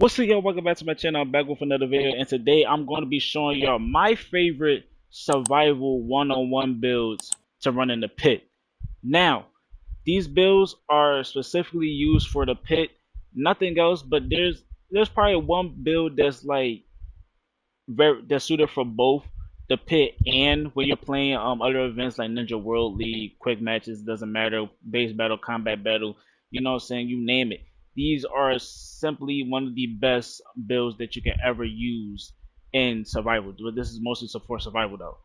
What's up, y'all? Welcome back to my channel. I'm back with another video, and today I'm going to be showing y'all my favorite survival one-on-one builds to run in the pit. Now, these builds are specifically used for the pit, nothing else. But there's probably one build that's like that's suited for both the pit and when you're playing other events like Ninja World League, quick matches, doesn't matter, base battle, combat battle, you know what I'm saying, you name it. These are simply one of the best builds that you can ever use in survival. But this is mostly for survival though.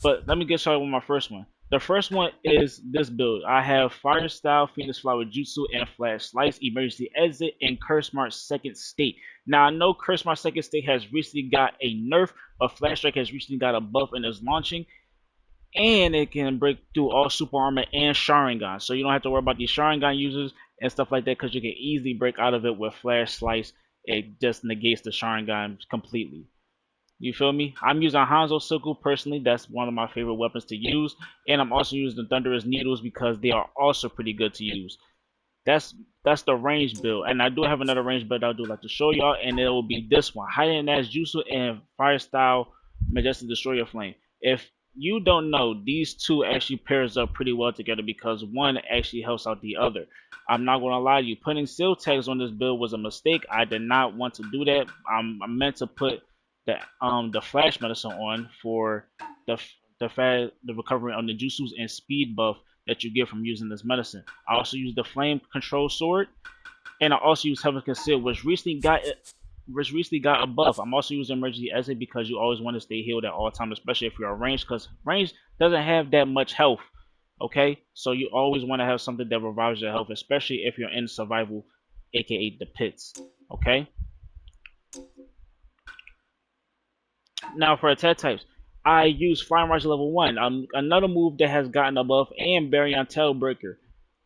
But let me get started with my first one. The first one is this build. I have Fire Style, Phoenix Flower Jutsu, and Flash Slice, Emergency Exit, and Curse Mark Second State. Now I know Curse Mark Second State has recently got a nerf, but Flash Strike has recently got a buff and is launching, and it can break through all Super Armor and Sharingan. So you don't have to worry about these Sharingan users and stuff like that because you can easily break out of it with Flash Slice. It just negates the Sharingan completely. You feel me? I'm using Hanzo Sickle personally. That's one of my favorite weapons to use. And I'm also using the Thunderous Needles because they are also pretty good to use. That's the range build. And I do have another range build I do like to show y'all. And it will be this one. Hiding Ash Jutsu and Fire Style Majestic Destroyer Flame. If you don't know, these two actually pairs up pretty well together because one actually helps out the other. I'm not gonna lie to you, putting seal tags on this build was a mistake. I did not want to do that. I meant to put the flash medicine on for the the recovery on the jutsus and speed buff that you get from using this medicine. I also use the flame control sword, and I also use heaven conceal, which recently got a buff. I'm also using emergency exit because you always want to stay healed at all times, especially if you're a range, because range doesn't have that much health. Okay, so you always want to have something that revives your health, especially if you're in survival, aka the pits. Okay. Now for attack types, I use Flying Rush level 1, another move that has gotten a buff, and Baryon Tailbreaker.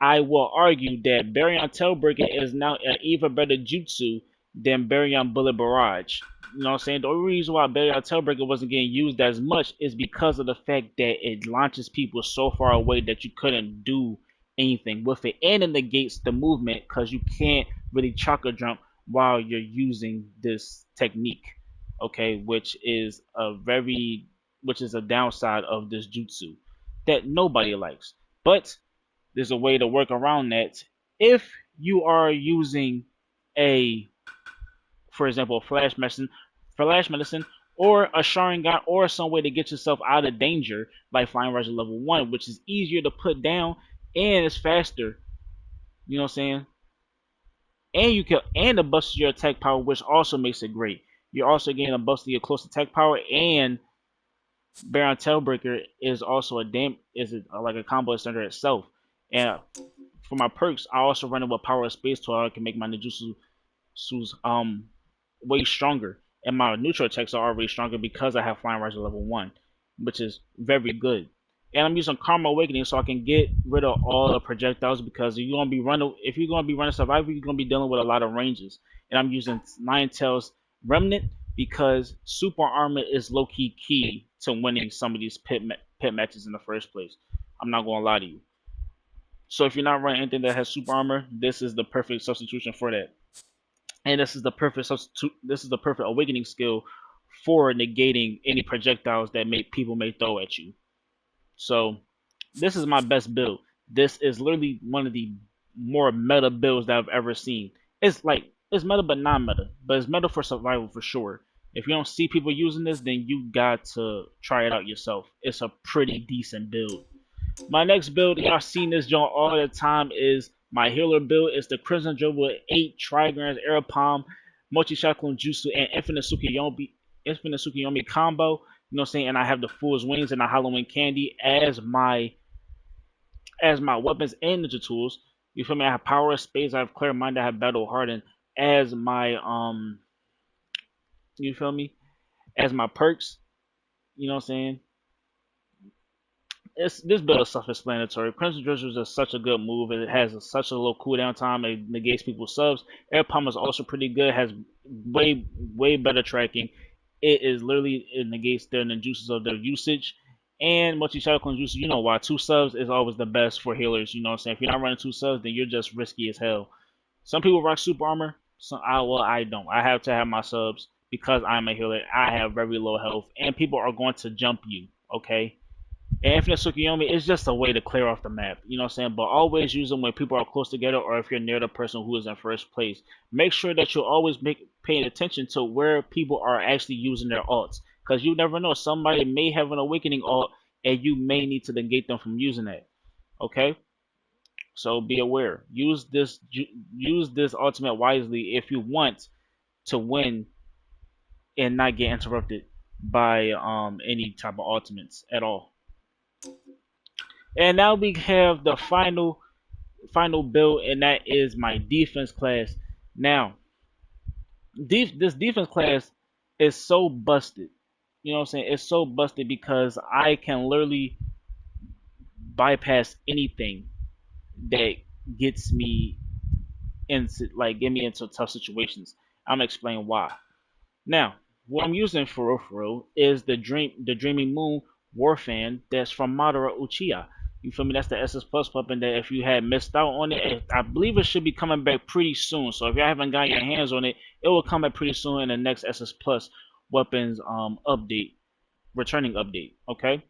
I will argue that Baryon Tailbreaker is now an even better jutsu than Baryon Bullet Barrage. You know what I'm saying? The only reason why Baryon Tailbreaker wasn't getting used as much is because of the fact that it launches people so far away that you couldn't do anything with it, and it negates the movement because you can't really chakra jump while you're using this technique. Okay, which is a downside of this jutsu that nobody likes. But there's a way to work around that. If you are using a, for example, flash medicine, or a Sharingan, or some way to get yourself out of danger, like Flying Rush level 1, which is easier to put down and it's faster. You know what I'm saying? And you can and it busts your attack power, which also makes it great. You're also getting a boost to your close attack power, and Baron Tailbreaker is also like a combo center itself. And for my perks, I also run it with Power of Space so I can make my Ninjutsu way stronger. And my neutral attacks are already stronger because I have Flying Riser level 1, which is very good. And I'm using Karma Awakening so I can get rid of all the projectiles because if you're gonna be running survival, you're gonna be dealing with a lot of ranges. And I'm using Nine Tails Remnant because super armor is low-key key to winning some of these pit matches in the first place. I'm not gonna lie to you. So if you're not running anything that has super armor, this is the perfect substitution for that. And this is the perfect substitute. This is the perfect awakening skill for negating any projectiles that people may throw at you. So this is my best build. This is literally one of the more meta builds that I've ever seen. It's meta but non-meta, but it's meta for survival for sure. If you don't see people using this, then you got to try it out yourself. It's a pretty decent build. My next build, y'all seen this joint all the time, is my healer build. It's the Crimson Dribble with 8 Trigrams, Air Palm, Mochi Shaklun Jutsu, and Infinite Tsukuyomi combo. You know what I'm saying? And I have the Fool's Wings and the Halloween Candy as my weapons and ninja tools. You feel me? I have Power of Space, I have Clear Mind, I have Battle Hardened as my you feel me? As my perks. You know what I'm saying? This build is self-explanatory. Crimson Drizzle is just such a good move. It has such a low cooldown time. It negates people's subs. Air Palm is also pretty good. Has way better tracking. It negates their ninjutsus of their usage. And Mochi Shadow Clone Jutsu, you know why. 2 subs is always the best for healers. You know what I'm saying? If you're not running 2 subs, then you're just risky as hell. Some people rock super armor. So I don't. I have to have my subs because I'm a healer. I have very low health, and people are going to jump you. Okay. And Infinite Tsukuyomi is just a way to clear off the map, you know what I'm saying? But always use them when people are close together or if you're near the person who is in first place. Make sure that you're always paying attention to where people are actually using their alts. Because you never know, somebody may have an awakening alt and you may need to negate them from using that. Okay? So be aware. Use this ultimate wisely if you want to win and not get interrupted by any type of ultimates at all. And now we have the final build, and that is my defense class. Now, this defense class is so busted. You know what I'm saying? It's so busted because I can literally bypass anything that gets me into get me into tough situations. I'm gonna explain why. Now, what I'm using for real is the Dreaming Moon Warfan that's from Madara Uchiha. You feel me? That's the SS Plus weapon that if you had missed out on it, I believe it should be coming back pretty soon. So if you haven't got your hands on it, it will come back pretty soon in the next SS Plus weapons update, returning update. Okay.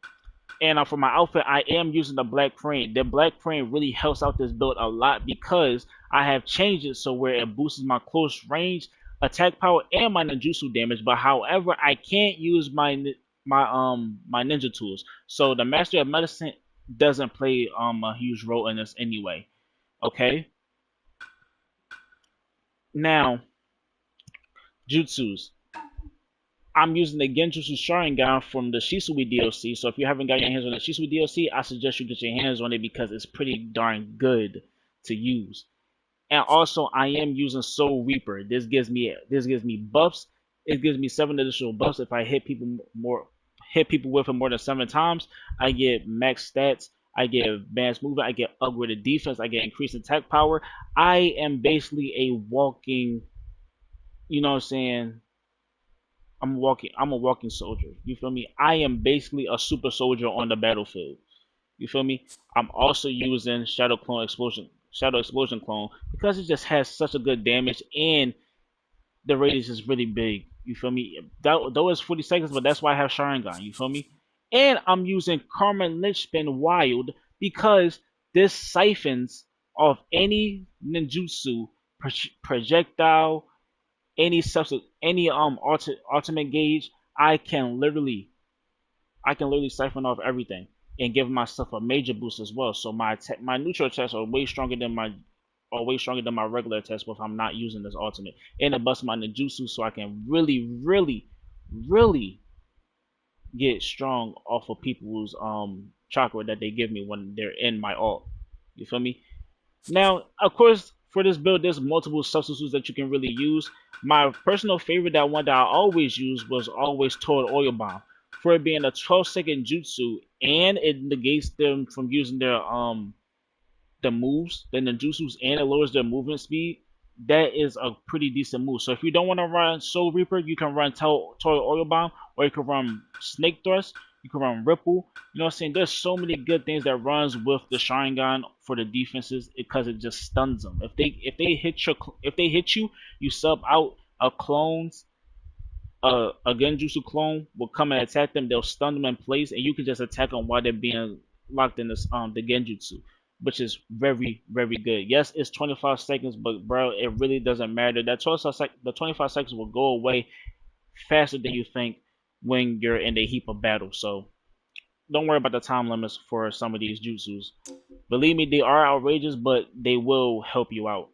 And for my outfit, I am using the Black Crane. The Black Crane really helps out this build a lot because I have changed it so where it boosts my close range attack power and my ninjutsu damage. But however, I can't use my ninja tools. So the Master of Medicine doesn't play a huge role in this anyway. Okay. Now, jutsus. I'm using the Genjutsu Sharingan from the Shisui DLC. So if you haven't got your hands on the Shisui DLC, I suggest you get your hands on it because it's pretty darn good to use. And also, I am using Soul Reaper. This gives me buffs. It gives me 7 additional buffs if I hit people with it more than 7 times. I get max stats. I get advanced movement. I get upgraded defense. I get increased attack power. I am basically a walking, you know what I'm saying, I'm a walking soldier. You feel me? I am basically a super soldier on the battlefield. You feel me? I'm also using Shadow Explosion clone because it just has such a good damage and the radius is really big. You feel me? Though it's 40 seconds, but that's why I have Sharingan. You feel me? And I'm using Karma Lynchpin Wild because this siphons off any ninjutsu projectile, any ultimate gauge. I can literally siphon off everything and give myself a major boost as well. So my neutral attacks are way stronger than my regular attacks if I'm not using this ultimate. And it busts my ninjutsu so I can really, really, really get strong off of people's chakra that they give me when they're in my ult. You feel me? Now, of course, for this build, there's multiple substitutes that you can really use. My personal favorite, that one that I always use, was always Toad Oil Bomb. For it being a 12-second jutsu, and it negates them from using the moves, the ninjutsus, and it lowers their movement speed. That is a pretty decent move. So if you don't want to run Soul Reaper, you can run Toad Oil Bomb, or you can run Snake Thrust. You can run Ripple. You know what I'm saying? There's so many good things that runs with the Sharingan for the defenses because it just stuns them. If they hit you, you sub out a a Genjutsu clone will come and attack them. They'll stun them in place, and you can just attack them while they're being locked in this the Genjutsu, which is very very good. Yes, it's 25 seconds, but bro, it really doesn't matter. The 25 seconds will go away faster than you think when you're in a heap of battle. So don't worry about the time limits for some of these jutsus. Believe me, they are outrageous, but they will help you out.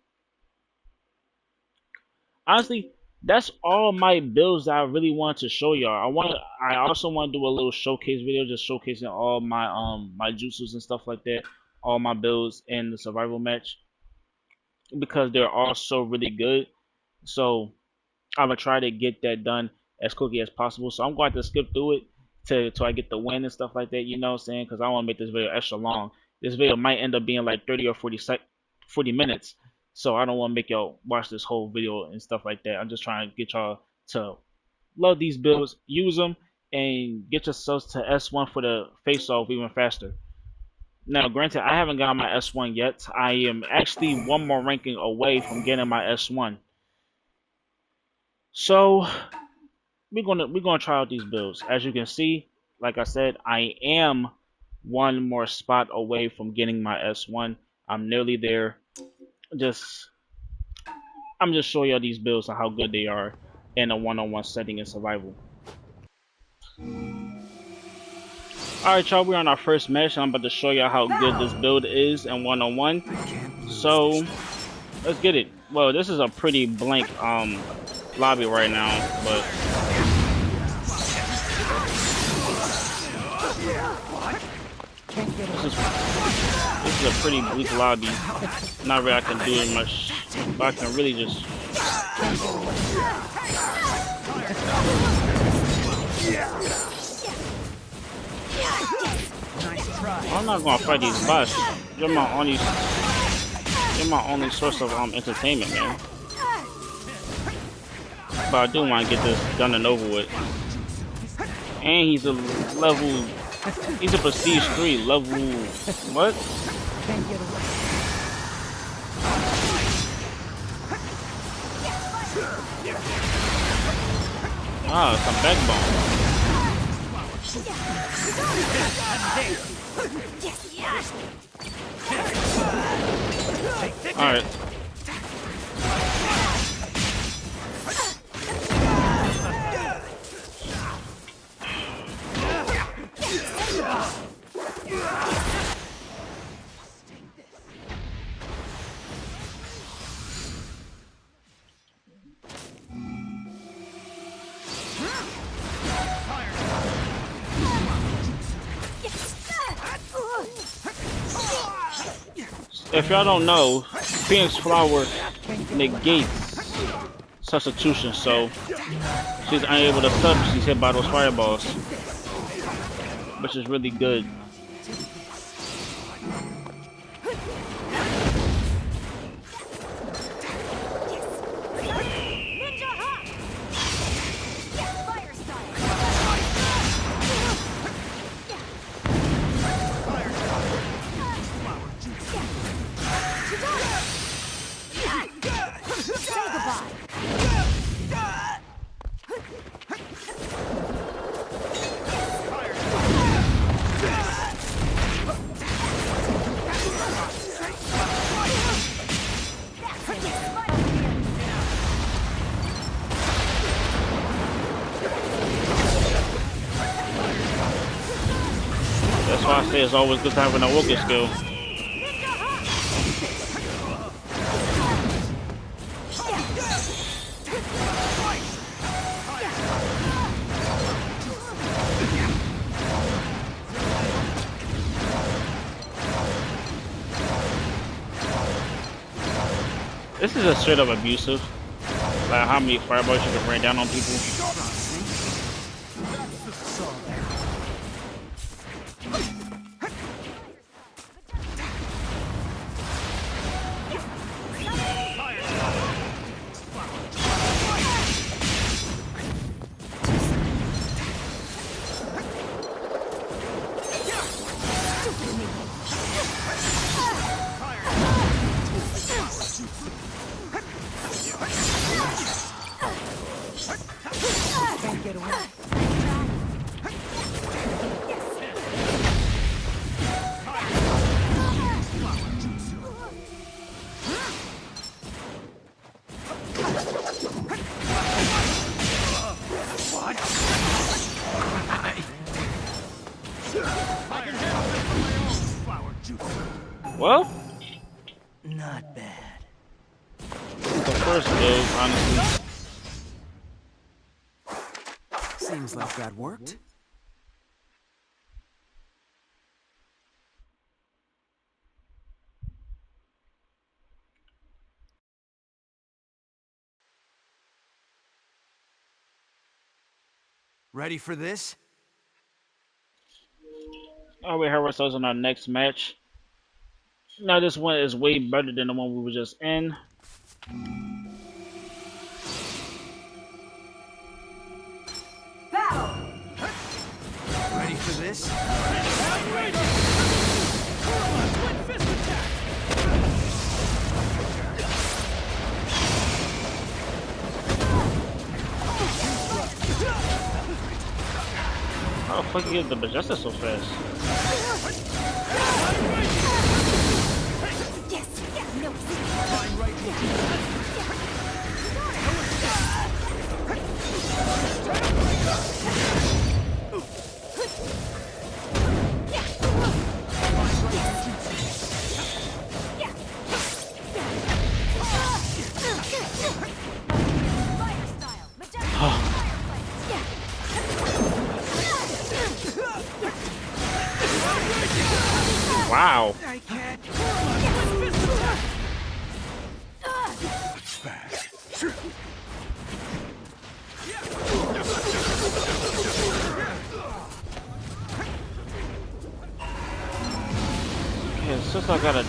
Honestly, that's all my builds that I really want to show y'all. I also want to do a little showcase video, just showcasing all my jutsus and stuff like that, all my builds in the survival match because they're all so really good. So I'm gonna try to get that done as quickly as possible. So I'm going to skip through it till I get the win and stuff like that. You know what I'm saying? Because I want to make this video extra long. This video might end up being like 30 or 40 minutes. So I don't want to make y'all watch this whole video and stuff like that. I'm just trying to get y'all to love these builds, use them, and get yourselves to S1 for the face-off even faster. Now, granted, I haven't got my S1 yet. I am actually one more ranking away from getting my S1. So we're gonna try out these builds. As you can see, like I said, I am one more spot away from getting my S1. I'm nearly there. Just I'm just showing y'all these builds and how good they are in a one-on-one setting in survival. Alright y'all, we're on our first match and I'm about to show y'all how good this build is in one-on-one. So let's get it. Well, this is a pretty blank lobby right now, but this is a pretty bleak lobby. Not really I can do much, but I can really just. I'm not gonna fight these bots. You're my only source of entertainment, man. But I do want to get this done and over with. And he's a prestige 3 level. What? Ah, some backbone. Alright. If y'all don't know, Phoenix Flower negates substitution, so she's unable to sub if she's hit by those fireballs, which is really good. That's why I say it's always good to have an awoken skill. This is a straight up abusive. Like how many fireballs you can rain down on people. Well, not bad. The first build, honestly. Seems like that worked. Ready for this? Alright, we have ourselves in our next match. Now this one is way better than the one we were just in. Ready for this? How the fuck you get the Majestic so fast? Wow. Okay, since I got a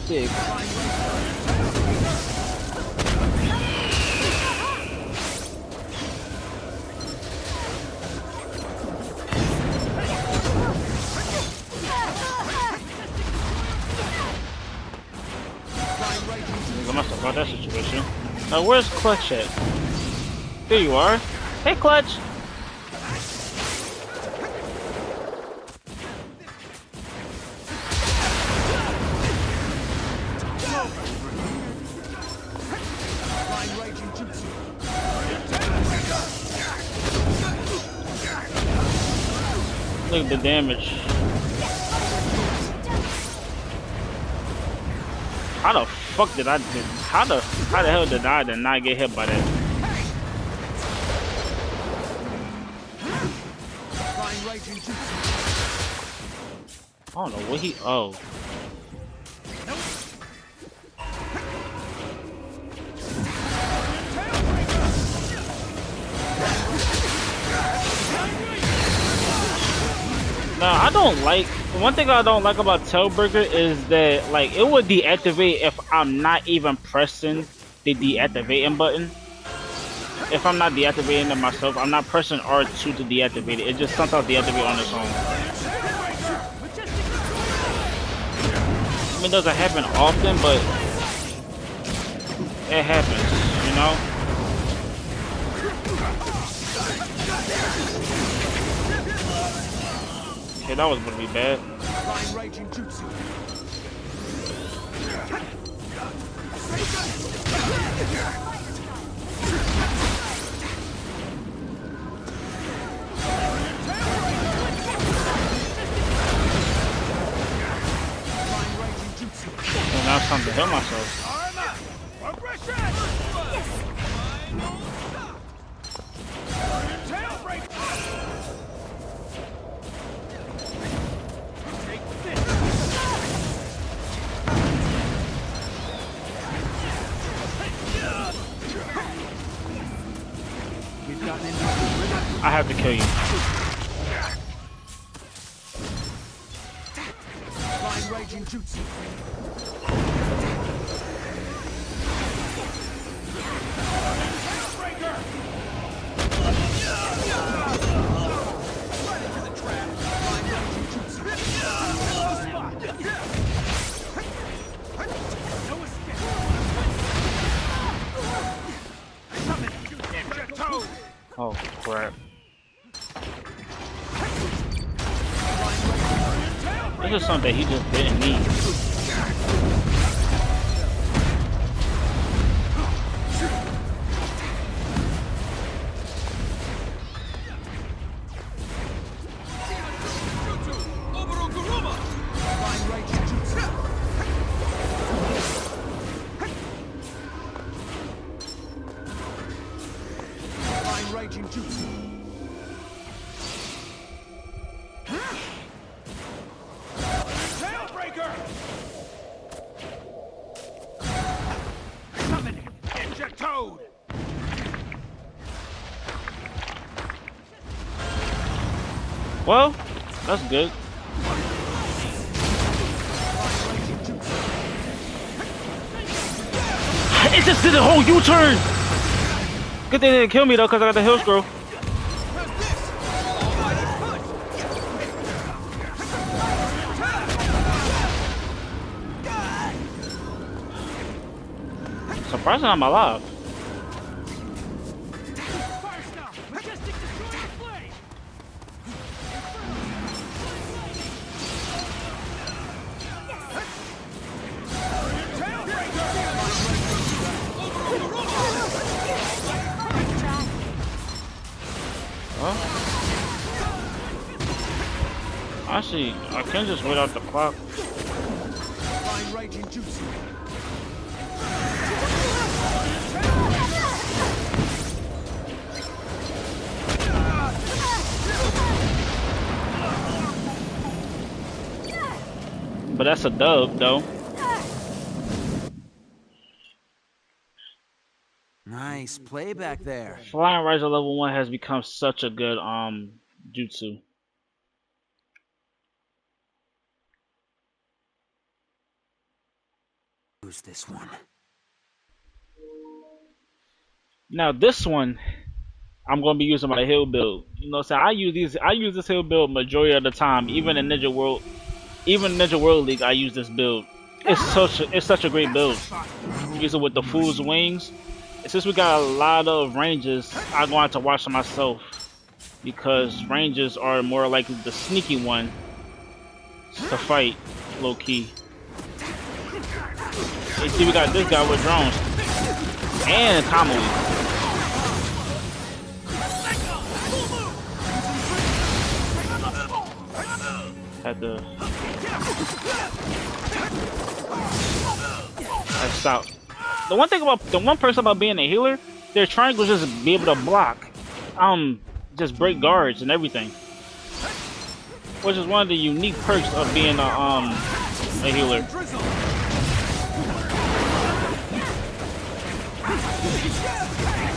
dig. I must have about that situation. Now where's Clutch at? There you are. Hey Clutch! Look at the damage. How the fuck did I do? How the hell did I not get hit by that? I don't know what he. Oh. Now I don't like. One thing I don't like about Tailbreaker is that like it would deactivate if I'm not even pressing the deactivating button. If I'm not deactivating it myself, I'm not pressing R2 to deactivate it. It just sometimes deactivates on its own. I mean, it doesn't happen often, but it happens, you know? Okay, that was gonna be bad. And now it's time to heal myself. I have to kill you. Oh crap. This is something he just didn't need. Well, that's good. It just did a whole U-turn! Good thing they didn't kill me though, because I got the heal scroll. Surprising I'm alive. hell? Actually, I can just wait out the clock. Fine right in jutsu. But that's a dub, though. Nice play back there. Flying Riser level 1 has become such a good jutsu. Who's this one? Now this one, I'm gonna be using my hill build. You know what I'm saying? I use this hill build majority of the time. Even in Ninja World League, I use this build. It's such a great build. Use it with the Fool's Wings. And since we got a lot of ranges, I'm going to watch it myself because ranges are more likely the sneaky one to fight, low key. You see, we got this guy with drones and Kamui. Had to stop. The one person about being a healer, their triangles just be able to block, just break guards and everything, which is one of the unique perks of being a healer.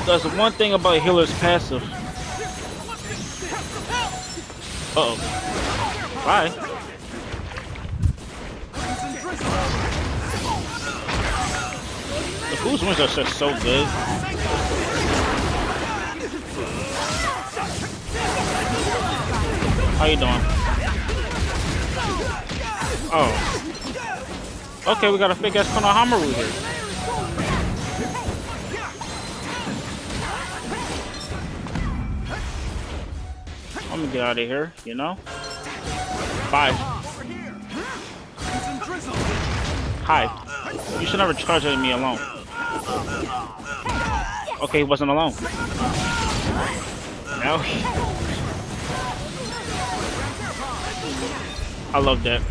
That's one thing about healer's passive. Uh-oh. Bye. The Fool's Wings are just so good. How you doing? Oh. Okay, we got a fake ass Konohamaru here. I'm gonna get out of here, you know? Bye. Hi. You should never charge me alone. Okay, he wasn't alone. Now I love that.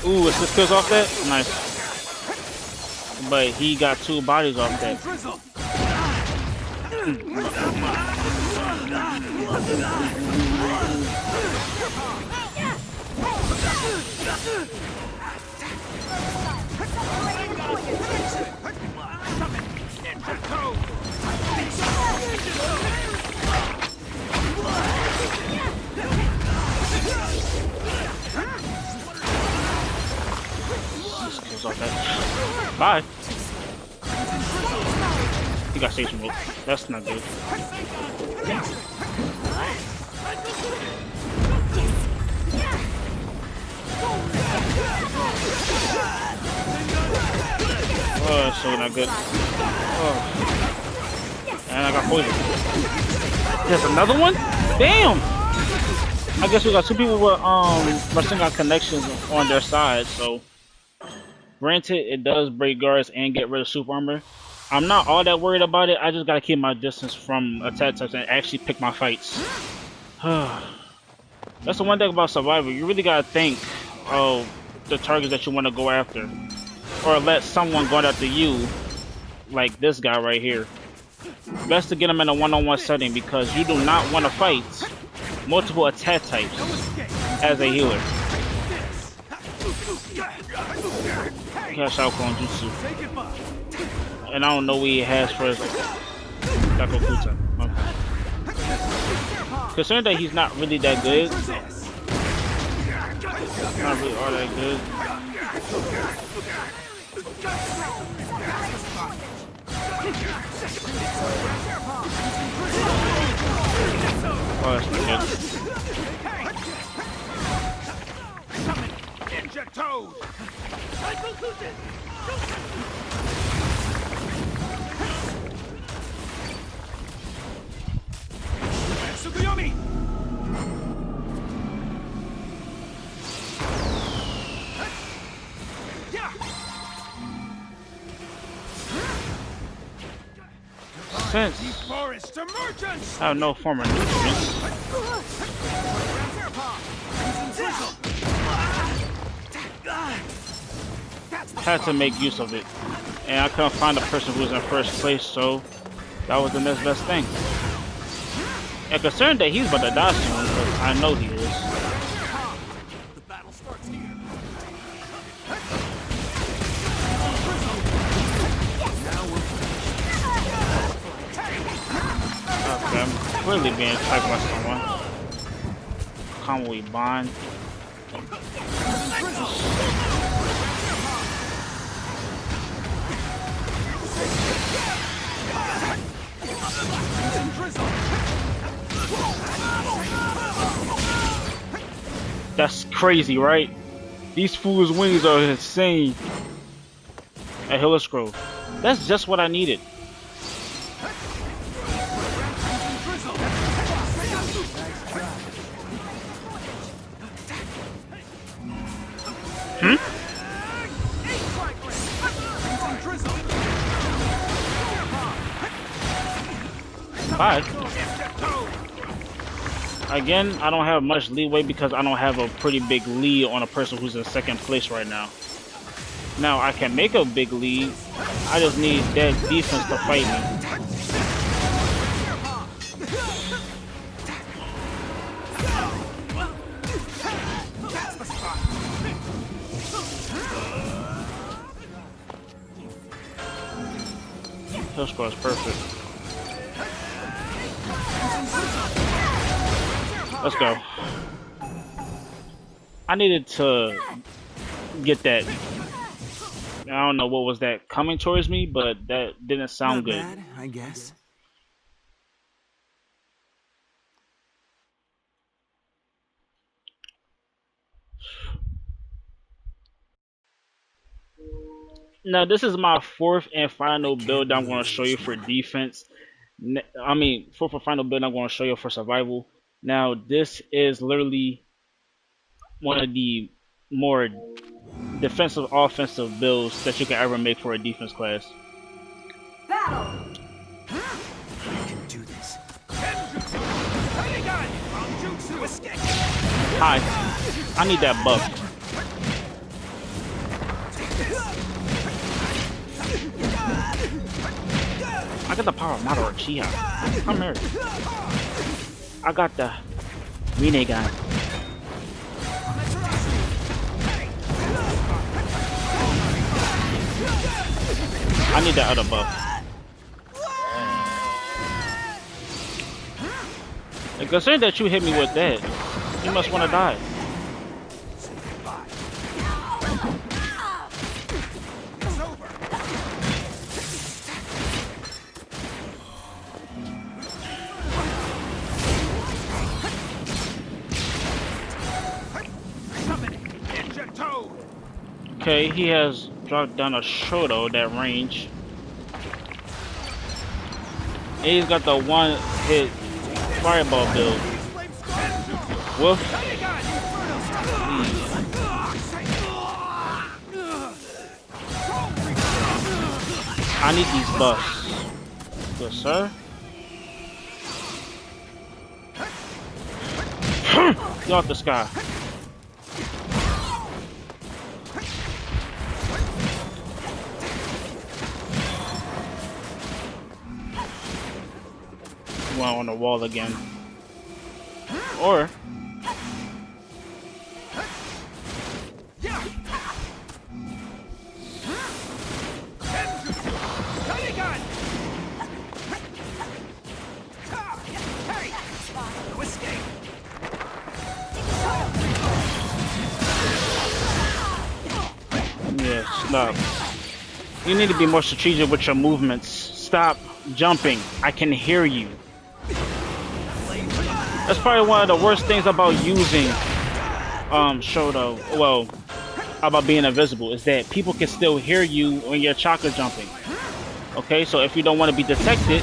Ooh, is this kills off that? Nice. But he got 2 bodies off that. Bye. He got station mode. That's not good. Oh, that's so not good. Oh. And I got poisoned. There's another one? Damn! I guess we got 2 people with Rasengan connections on their side, so granted it does break guards and get rid of super armor. I'm not all that worried about it. I just gotta keep my distance from attack types and actually pick my fights. That's the one thing about survival. You really gotta think of the targets that you want to go after, or let someone go after you, like this guy right here. Best to get him in a one-on-one setting because you do not want to fight multiple attack types as a healer. Cash out on Jutsu. And I don't know what he has for his Dakokuta. Okay. Considering that he's not really that good. Not really all that good. Oh, that's not good. Ninja Toad! Tsukuyomi! sense. Forest emergence. I have no form of nutrients. Had to make use of it. And I couldn't find the person who was in first place, so that was the next best thing. And concerned that he's about to die soon, because I know he is. The battle starts here. Okay, I'm clearly being attacked by someone. Come we bond. That's crazy, right? These fools' wings are insane. A Hillis Grove. That's just what I needed. Bye. Again, I don't have much leeway because I don't have a pretty big lead on a person who's in second place right now. Now, I can make a big lead. I just need that defense to fight me. Hill score is perfect. Let's go. I needed to get that. I don't know what was that coming towards me, but that didn't sound good. Not bad, I guess. Now, this is my fourth and final build I'm going to show you for defense. Fourth and final build I'm going to show you for survival. Now, this is literally one of the more defensive, offensive builds that you can ever make for a defense class. Battle! You can do this. Hi, I need that buff. I got the power of Madara Uchiha. Come here. I got the Rinnegan. I need that other buff. And considering that you hit me with that, you must want to die. Okay, he has dropped down a Shoto that range. And he's got the one hit fireball build. Woof. I need these buffs. Good sir. Get off the sky. One on the wall again. Or yeah, stop. You need to be more strategic with your movements. Stop jumping. I can hear you. That's probably one of the worst things about using Shoto, well, about being invisible, is that people can still hear you when you're chakra jumping. Okay, so if you don't want to be detected,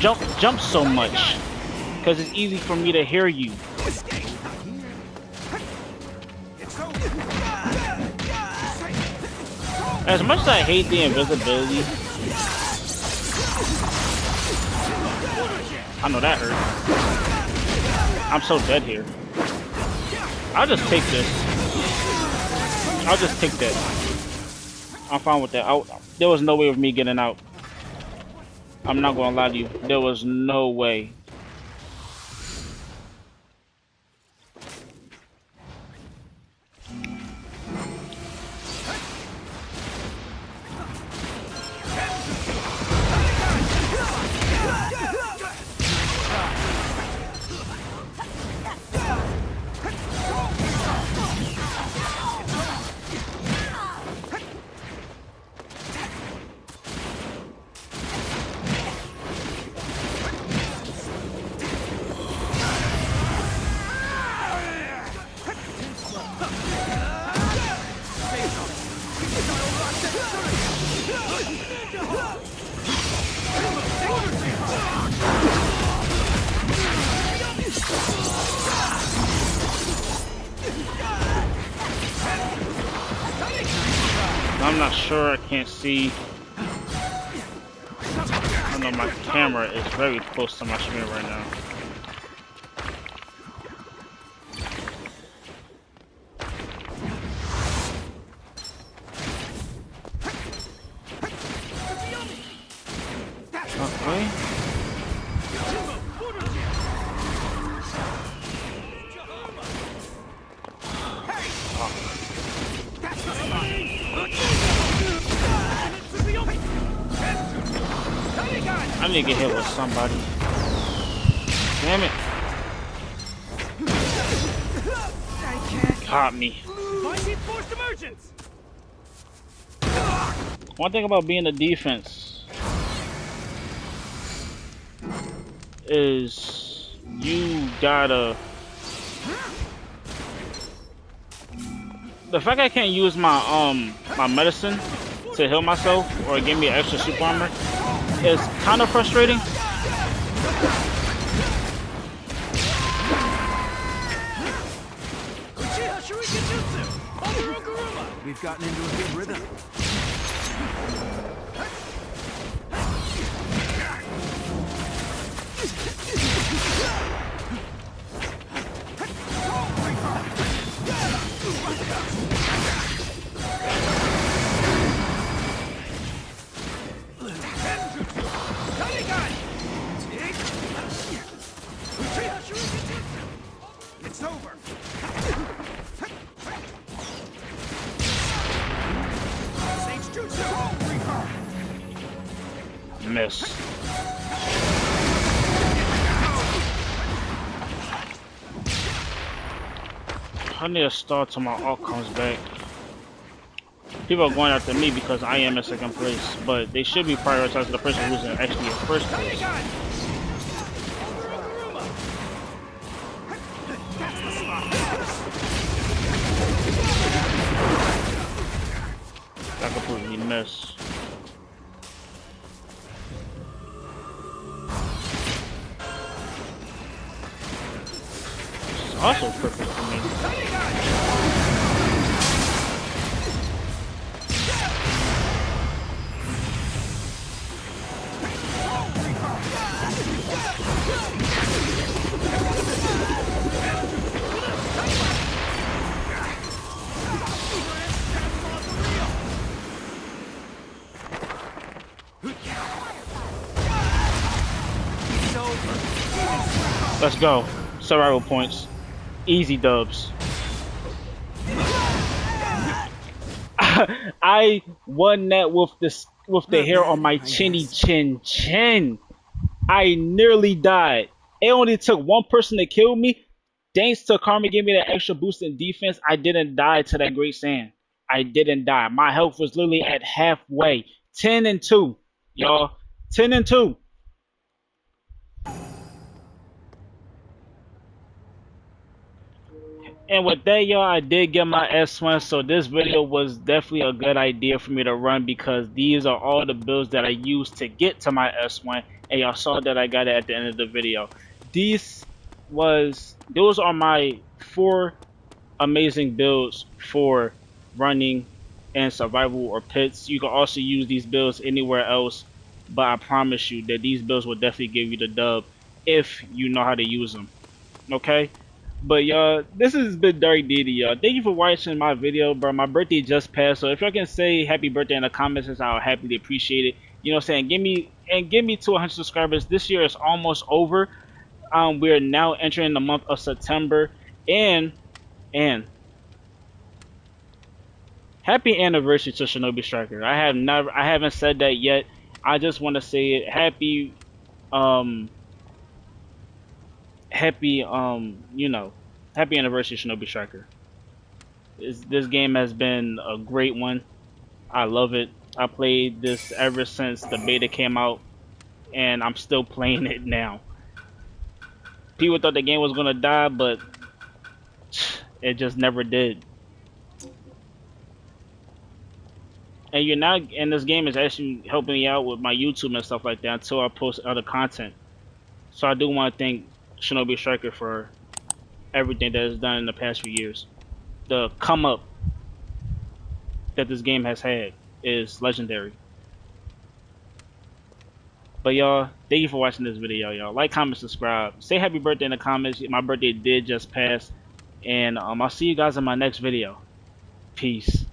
don't jump so much, because it's easy for me to hear you. As much as I hate the invisibility, I know that hurt. I'm so dead here. I'll just take this. I'll just take that. I'm fine with that. There was no way of me getting out. I'm not gonna lie to you. There was no way. I'm not sure. I can't see. I know my camera is very close to my screen right now. Okay. I need to get hit with somebody. Damn it. Caught me. One thing about being a defense is you gotta... The fact I can't use my my medicine to heal myself or give me extra super armor is kind of frustrating. We've gotten into a good rhythm. It's over. Miss. I need to start till my ult comes back. People are going after me because I am in second place, but they should be prioritizing the person who's actually in first place. I completely missed. It's also perfect for me. Let's go. Survival points. Easy dubs. I won that with the hair on my chinny chin. I nearly died. It only took one person to kill me. Thanks to Karma gave me that extra boost in defense, I didn't die to that Great Sand. I didn't die. My health was literally at halfway. 10-2. Y'all. 10-2. And with that, y'all, I did get my S1, so this video was definitely a good idea for me to run because these are all the builds that I used to get to my S1, and y'all saw that I got it at the end of the video. Those are my 4 amazing builds for running and survival or pits. You can also use these builds anywhere else, but I promise you that these builds will definitely give you the dub. if you know how to use them. Okay. But y'all, this has been Dark Diddy, y'all. Thank you for watching my video, bro. My birthday just passed, so if y'all can say happy birthday in the comments, I'll happily appreciate it. You know what I'm saying? Give me to 100 subscribers. This year is almost over. We are now entering the month of September, and happy anniversary to Shinobi Striker. I haven't said that yet. I just want to say it. Um, happy anniversary, Shinobi Striker. This game has been a great one. I love it. I played this ever since the beta came out, and I'm still playing it now. People thought the game was gonna die, but it just never did. And this game is actually helping me out with my YouTube and stuff like that until I post other content. So I do want to thank Shinobi Striker for everything that it's done in the past few years. The come up that this game has had is legendary. But y'all, thank you for watching this video, y'all. Like, comment, subscribe. Say happy birthday in the comments. My birthday did just pass. And I'll see you guys in my next video. Peace.